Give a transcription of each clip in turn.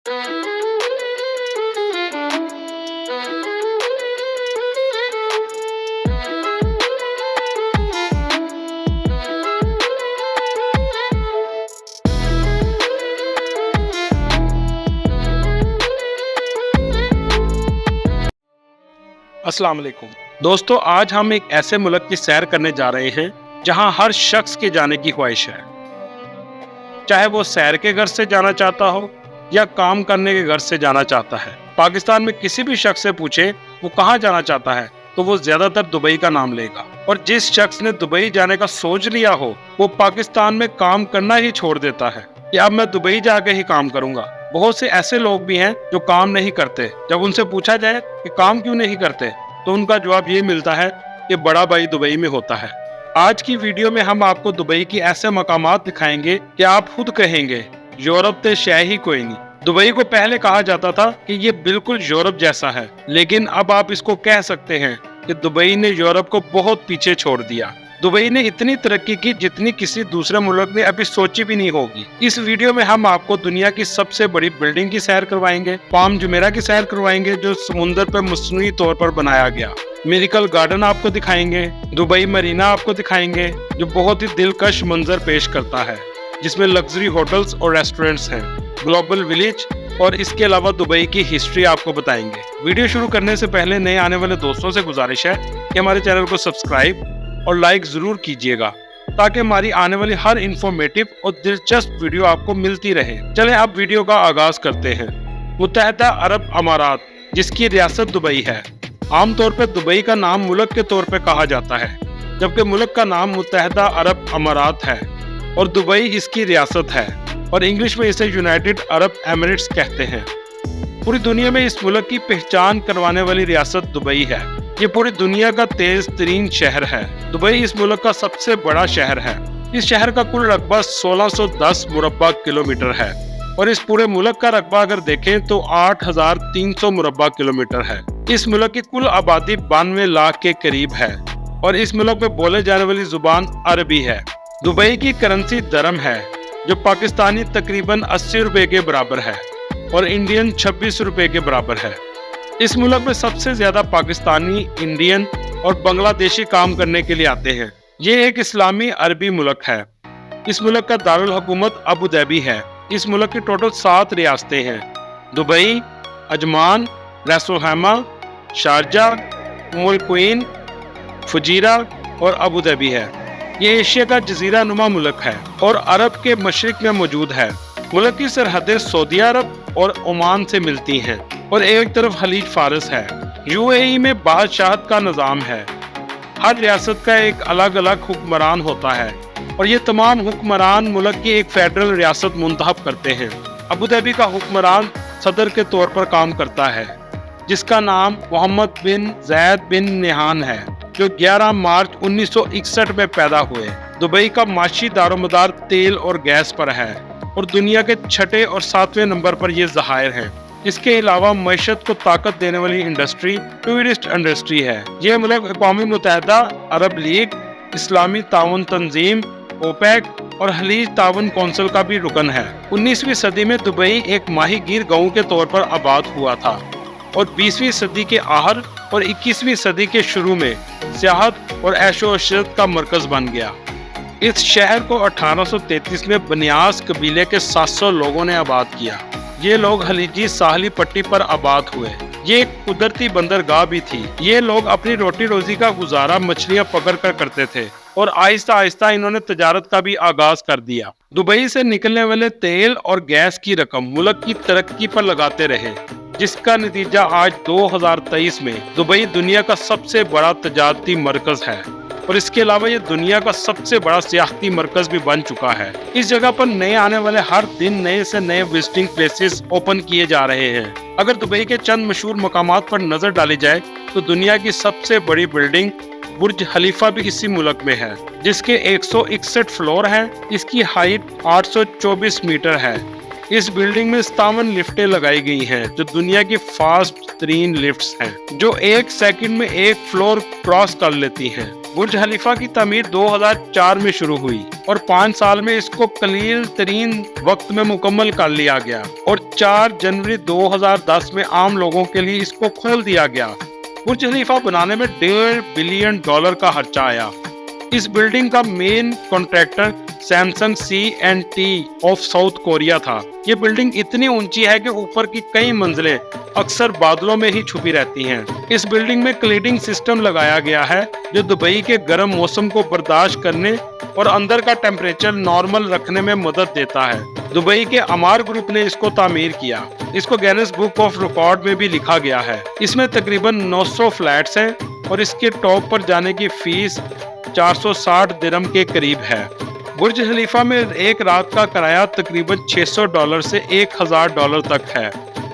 अस्सलाम वालेकुम दोस्तों, आज हम एक ऐसे मुल्क की सैर करने जा रहे हैं जहां हर शख्स के जाने की ख्वाहिश है। चाहे वो सैर के घर से जाना चाहता हो या काम करने के घर से जाना चाहता है। पाकिस्तान में किसी भी शख्स से पूछे वो कहाँ जाना चाहता है तो वो ज्यादातर दुबई का नाम लेगा। और जिस शख्स ने दुबई जाने का सोच लिया हो वो पाकिस्तान में काम करना ही छोड़ देता है कि अब मैं दुबई जाके ही काम करूंगा। बहुत से ऐसे लोग भी हैं जो काम नहीं करते। जब उनसे पूछा जाए कि काम क्यों नहीं करते तो उनका जवाब ये मिलता है कि बड़ा भाई दुबई में होता है। आज की वीडियो में हम आपको दुबई की ऐसे मकामात दिखाएंगे कि आप खुद कहेंगे यूरोप ते शय ही कोई नहीं। दुबई को पहले कहा जाता था कि ये बिल्कुल यूरोप जैसा है, लेकिन अब आप इसको कह सकते हैं कि दुबई ने यूरोप को बहुत पीछे छोड़ दिया। दुबई ने इतनी तरक्की की जितनी किसी दूसरे मुल्क ने अभी सोची भी नहीं होगी। इस वीडियो में हम आपको दुनिया की सबसे बड़ी बिल्डिंग की सैर करवाएंगे, पाम जुमेरा की सैर करवाएंगे जो समुद्र पर मसनूई तौर पर बनाया गया, मिरेकल गार्डन आपको दिखाएंगे, दुबई मरीना आपको दिखाएंगे जो बहुत ही दिलकश मंजर पेश करता है जिसमें लग्जरी होटल्स और रेस्टोरेंट्स हैं, ग्लोबल विलेज और इसके अलावा दुबई की हिस्ट्री आपको बताएंगे। वीडियो शुरू करने से पहले नए आने वाले दोस्तों से गुजारिश है कि हमारे चैनल को सब्सक्राइब और लाइक जरूर कीजिएगा ताकि हमारी आने वाली हर इंफॉर्मेटिव और दिलचस्प वीडियो आपको मिलती रहे। चलें अब वीडियो का आगाज करते हैं। मुत्तहदा अरब अमारात जिसकी रियासत दुबई है। आमतौर पर दुबई का नाम मुल्क के तौर पर कहा जाता है जबकि मुल्क का नाम मुत्तहदा अरब अमारात है और दुबई इसकी रियासत है और इंग्लिश में इसे यूनाइटेड अरब एमिरेट्स कहते हैं। पूरी दुनिया में इस मुल्क की पहचान करवाने वाली रियासत दुबई है। ये पूरी दुनिया का तेज तरीन शहर है। दुबई इस मुल्क का सबसे बड़ा शहर है। इस शहर का कुल रकबा 1610 मुरब्बा किलोमीटर है और इस पूरे मुल्क का रकबा अगर देखें तो 8300 मुरब्बा किलोमीटर है। इस मुल्क की कुल आबादी 92 लाख के करीब है और इस मुल्क में बोले जाने वाली जुबान अरबी है। दुबई की करेंसी दरम है जो पाकिस्तानी तकरीबन 80 रुपए के बराबर है और इंडियन 26 रुपए के बराबर है। इस मुल्क में सबसे ज्यादा पाकिस्तानी, इंडियन और बांग्लादेशी काम करने के लिए आते हैं। ये एक इस्लामी अरबी मुल्क है। इस मुल्क का दारुल हुकूमत अबू धाबी है। इस मुल्क की टोटल 7 रियासतें हैं। दुबई, अजमान, रैस अल खैमा, शारजाह, उम्मुल क्वीन, फुजीरा और अबू धाबी है। ये एशिया का जजीरा नुमा मुल्क है और अरब के मशरिक में मौजूद है। मुल्क की सरहदें सऊदी अरब और ओमान से मिलती हैं और एक तरफ खलीज फारस है। यूएई में बादशाहत का निज़ाम है। हर रियासत का एक अलग अलग हुक्मरान होता है और ये तमाम हुक्मरान मुल्क की एक फेडरल रियासत मुंतखब करते हैं। अबू धाबी का हुक्मरान सदर के तौर पर काम करता है जिसका नाम मोहम्मद बिन जैद बिन नहान है जो 11 मार्च 1961 में पैदा हुए। दुबई का माशी दारोमदार तेल और गैस पर है और दुनिया के 6 और 7वें नंबर पर ये ज़हायर है। इसके अलावा मईशत को ताकत देने वाली इंडस्ट्री टूरिस्ट इंडस्ट्री है। यह मुल्क अक़वाम मुत्तहदा अरब लीग, इस्लामी ताउन तंजीम, ओपेक और खलीज ताउन कौंसिल का भी रुकन है। 19वीं सदी में दुबई एक माहीगीर गांव के तौर पर आबाद हुआ था और 20वीं सदी के आखिर और 21वीं सदी के शुरू में सियाहत और ऐशो अशरत का मरकज बन गया। इस शहर को 1833 में बनियास कबीले के 700 लोगों ने आबाद किया। ये लोग खलीजी साहली पट्टी पर आबाद हुए। ये एक कुदरती बंदरगाह भी थी। ये लोग अपनी रोटी रोजी का गुजारा मछलियां पकड़ कर करते थे और आहिस्ता आहिस्ता इन्होंने तजारत का भी आगाज कर दिया। दुबई से निकलने वाले तेल और गैस की रकम मुल्क की तरक्की पर लगाते रहे जिसका नतीजा आज 2023 में दुबई दुनिया का सबसे बड़ा तजारती मरकज है और इसके अलावा ये दुनिया का सबसे बड़ा सियाहती मरकज भी बन चुका है। इस जगह पर नए आने वाले हर दिन नए से नए विजिटिंग प्लेसेस ओपन किए जा रहे हैं। अगर दुबई के चंद मशहूर मकामात पर नजर डाली जाए तो दुनिया की सबसे बड़ी बिल्डिंग बुर्ज खलीफा भी इसी मुल्क में है जिसके 161 फ्लोर हैं। इसकी हाइट 824 मीटर है। اس بلڈنگ میں 57 لفٹیں لگائی گئی ہیں جو دنیا کی فاسٹ ترین لفٹس ہیں جو 1 سیکنڈ میں 1 فلور کراس کر لیتی ہیں۔ برج خلیفہ کی تعمیر 2004 میں شروع ہوئی اور 5 سال میں اس کو قلیل ترین وقت میں مکمل کر لیا گیا اور 4 جنوری 2010 میں عام لوگوں کے لیے اس کو کھول دیا گیا۔ برج خلیفہ بنانے میں $1.5 بلین کا خرچہ آیا۔ اس بلڈنگ کا main contractor Samsung C&T of South Korea تھا۔ یہ بلڈنگ اتنی اونچی ہے کہ اوپر کی کئی منزلیں اکثر بادلوں میں ہی چھپی رہتی ہیں۔ اس بلڈنگ میں کلیڈنگ سسٹم لگایا گیا ہے جو دبئی کے گرم موسم کو برداشت کرنے اور اندر کا ٹیمپریچر نارمل رکھنے میں مدد دیتا ہے۔ دبئی کے عمار گروپ نے اس کو تعمیر کیا۔ اس کو گینیس بک آف ریکارڈ میں بھی لکھا گیا ہے۔ اس میں تقریباً 900 فلیٹس ہیں اور اس کے ٹاپ پر جانے کی فیس 460 درہم کے قریب ہے۔ برج خلیفہ میں ایک رات کا کرایہ تقریباً $600 سے $1000 تک ہے۔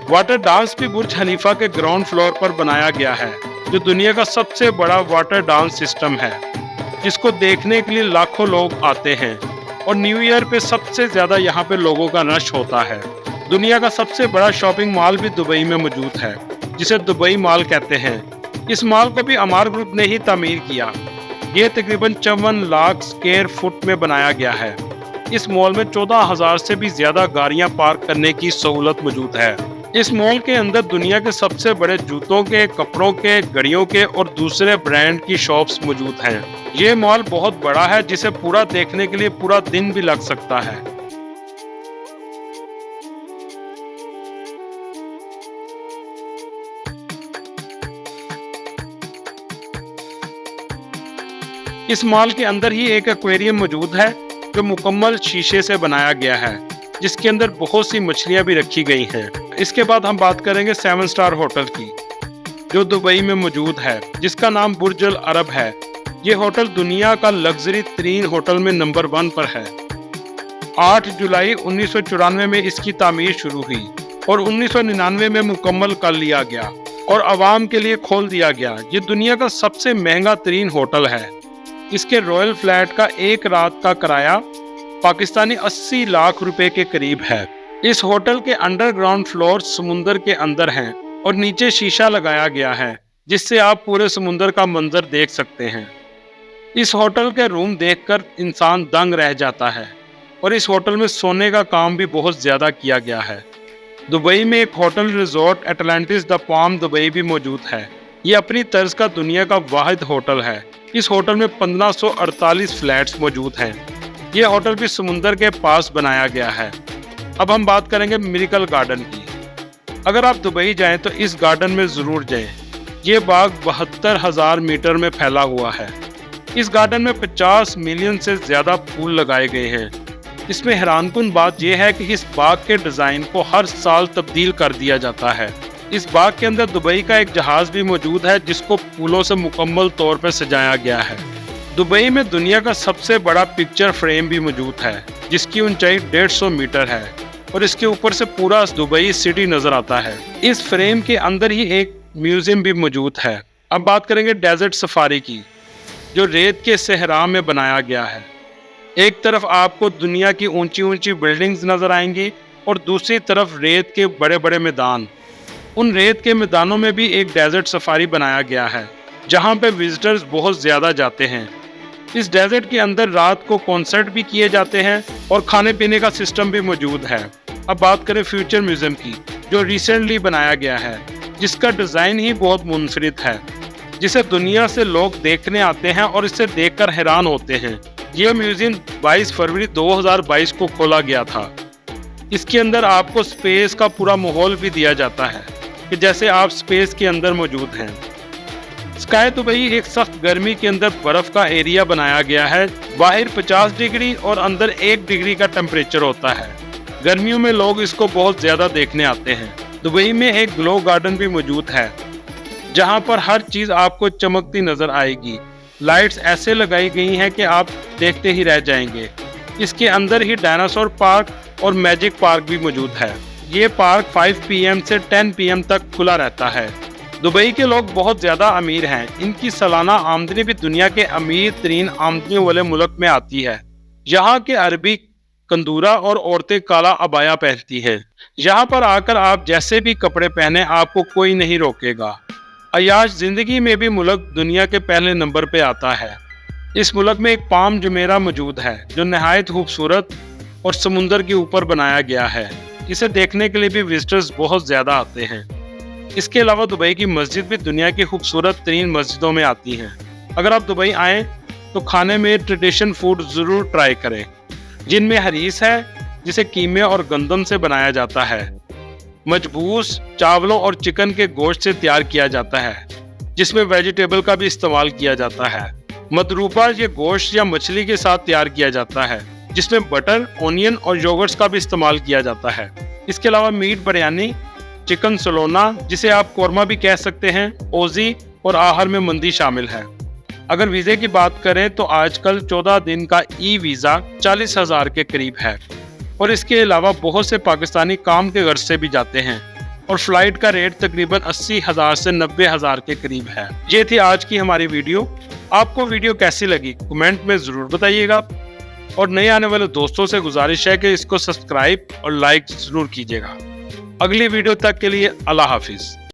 واٹر ڈانس بھی برج خلیفہ کے گراؤنڈ فلور پر بنایا گیا ہے جو دنیا کا سب سے بڑا واٹر ڈانس سسٹم ہے جس کو دیکھنے کے لیے لاکھوں لوگ آتے ہیں اور نیو ایئر پہ سب سے زیادہ یہاں پہ لوگوں کا رش ہوتا ہے۔ دنیا کا سب سے بڑا شاپنگ مال بھی دبئی میں موجود ہے جسے دبئی مال کہتے ہیں۔ اس مال کو بھی عمار گروپ نے ہی تعمیر کیا۔ یہ تقریباً 54 لاکھ اسکوائر فٹ میں بنایا گیا ہے۔ اس مال میں 14,000 سے بھی زیادہ گاڑیاں پارک کرنے کی سہولت موجود ہے۔ اس مال کے اندر دنیا کے سب سے بڑے جوتوں کے، کپڑوں کے، گھڑیوں کے اور دوسرے برانڈ کی شاپس موجود ہیں۔ یہ مال بہت بڑا ہے جسے پورا دیکھنے کے لیے پورا دن بھی لگ سکتا ہے۔ اس مال کے اندر ہی ایک ایکویریم موجود ہے جو مکمل شیشے سے بنایا گیا ہے جس کے اندر بہت سی مچھلیاں بھی رکھی گئی ہیں۔ اس کے بعد ہم بات کریں گے 7 سٹار ہوٹل کی جو دبئی میں موجود ہے جس کا نام برج العرب ہے۔ یہ ہوٹل دنیا کا لگژری ترین ہوٹل میں نمبر 1 پر ہے۔ 8 جولائی 1994 میں اس کی تعمیر شروع ہوئی اور 1999 میں مکمل کر لیا گیا اور عوام کے لیے کھول دیا گیا۔ یہ دنیا کا سب سے مہنگا ترین ہوٹل ہے۔ اس کے رائل فلیٹ کا ایک رات کا کرایہ پاکستانی 80 لاکھ روپے کے قریب ہے۔ اس ہوٹل کے انڈر گراؤنڈ فلور سمندر کے اندر ہیں اور نیچے شیشہ لگایا گیا ہے جس سے آپ پورے سمندر کا منظر دیکھ سکتے ہیں۔ اس ہوٹل کے روم دیکھ کر انسان دنگ رہ جاتا ہے اور اس ہوٹل میں سونے کا کام بھی بہت زیادہ کیا گیا ہے۔ دبئی میں ایک ہوٹل ریزورٹ اٹلانٹس دا پام دبئی بھی موجود ہے۔ یہ اپنی طرز کا دنیا کا واحد ہوٹل ہے۔ اس ہوٹل میں 1548 فلیٹس موجود ہیں۔ یہ ہوٹل بھی سمندر کے پاس بنایا گیا ہے۔ اب ہم بات کریں گے میریکل گارڈن کی۔ اگر آپ دبئی جائیں تو اس گارڈن میں ضرور جائیں۔ یہ باغ 72,000 میٹر میں پھیلا ہوا ہے۔ اس گارڈن میں 50 ملین سے زیادہ پھول لگائے گئے ہیں۔ اس میں حیران کن بات یہ ہے کہ اس باغ کے ڈیزائن کو ہر سال تبدیل کر دیا جاتا ہے۔ اس باغ کے اندر دبئی کا ایک جہاز بھی موجود ہے جس کو پھولوں سے مکمل طور پر سجایا گیا ہے۔ دبئی میں دنیا کا سب سے بڑا پکچر فریم بھی موجود ہے جس کی اونچائی 150 میٹر ہے اور اس کے اوپر سے پورا دبئی سٹی نظر آتا ہے۔ اس فریم کے اندر ہی ایک میوزیم بھی موجود ہے۔ اب بات کریں گے ڈیزرٹ سفاری کی جو ریت کے صحرا میں بنایا گیا ہے۔ ایک طرف آپ کو دنیا کی اونچی اونچی بلڈنگز نظر آئیں گی اور دوسری طرف ریت کے بڑے بڑے میدان۔ ان ریت کے میدانوں میں بھی ایک ڈیزرٹ سفاری بنایا گیا ہے جہاں پہ وزٹرز بہت زیادہ جاتے ہیں۔ اس ڈیزرٹ کے اندر رات کو کنسرٹ بھی کیے جاتے ہیں اور کھانے پینے کا سسٹم بھی موجود ہے۔ اب بات کریں فیوچر میوزیم کی جو ریسنٹلی بنایا گیا ہے جس کا ڈیزائن ہی بہت منفرد ہے جسے دنیا سے لوگ دیکھنے آتے ہیں اور اسے دیکھ کر حیران ہوتے ہیں۔ یہ میوزیم 22 فروری 2022 کو کھولا گیا تھا۔ اس کے اندر آپ کو سپیس کا پورا ماحول بھی دیا جاتا ہے کہ جیسے آپ سپیس کے اندر موجود ہیں۔ اسکائی دبئی ایک سخت گرمی کے اندر برف کا ایریا بنایا گیا ہے۔ باہر 50 ڈگری اور اندر 1 ڈگری کا ٹیمپریچر ہوتا ہے۔ گرمیوں میں لوگ اس کو بہت زیادہ دیکھنے آتے ہیں۔ دبئی میں ایک گلو گارڈن بھی موجود ہے جہاں پر ہر چیز آپ کو چمکتی نظر آئے گی۔ لائٹس ایسے لگائی گئی ہیں کہ آپ دیکھتے ہی رہ جائیں گے۔ اس کے اندر ہی ڈائناسور پارک اور میجک پارک بھی موجود ہے۔ یہ پارک 5 PM سے 10 PM تک کھلا رہتا ہے۔ دبئی کے لوگ بہت زیادہ امیر ہیں۔ ان کی سالانہ آمدنی بھی دنیا کے امیر ترین آمدنیوں والے ملک میں آتی ہے۔ یہاں کے عربی कंदूरा और औरतें काला अबाया पहनती हैं। यहाँ पर आकर आप जैसे भी कपड़े पहने आपको कोई नहीं रोकेगा। अयाश जिंदगी में भी मुल्क दुनिया के पहले नंबर पे आता है। इस मुल्क में एक पाम जुमेरा मौजूद है जो नहायत खूबसूरत और समुंदर के ऊपर बनाया गया है। इसे देखने के लिए भी विजिटर्स बहुत ज्यादा आते हैं। इसके अलावा दुबई की मस्जिद भी दुनिया की खूबसूरत तरीन मस्जिदों में आती हैं। अगर आप दुबई आएँ तो खाने में ट्रेडिशन फूड ज़रूर ट्राई करें, जिनमें हरीस है जिसे कीमे और गंदम से बनाया जाता है। मजबूस चावलों और चिकन के गोश्त से तैयार किया जाता है, जिसमें वेजिटेबल का भी इस्तेमाल किया जाता है। मदरूबा ये गोश्त या मछली के साथ तैयार किया जाता है, जिसमें बटर, ओनियन और योगर्ट्स का भी इस्तेमाल किया जाता है। इसके अलावा मीट बिरयानी, चिकन सलोना जिसे आप कोरमा भी कह सकते हैं, ओजी और आहर में मंदी शामिल है। अगर वीज़े की बात करें तो आजकल 14 दिन का ई वीज़ा 40,000 के करीब है और इसके अलावा बहुत से पाकिस्तानी काम के गर्ज से भी जाते हैं और फ्लाइट का रेट तकरीबन 80,000 से 90,000 के करीब है। ये थी आज की हमारी वीडियो। आपको वीडियो कैसी लगी कमेंट में ज़रूर बताइएगा और नए आने वाले दोस्तों से गुजारिश है कि इसको सब्सक्राइब और लाइक ज़रूर कीजिएगा। अगली वीडियो तक के लिए अल्लाह हाफिज़।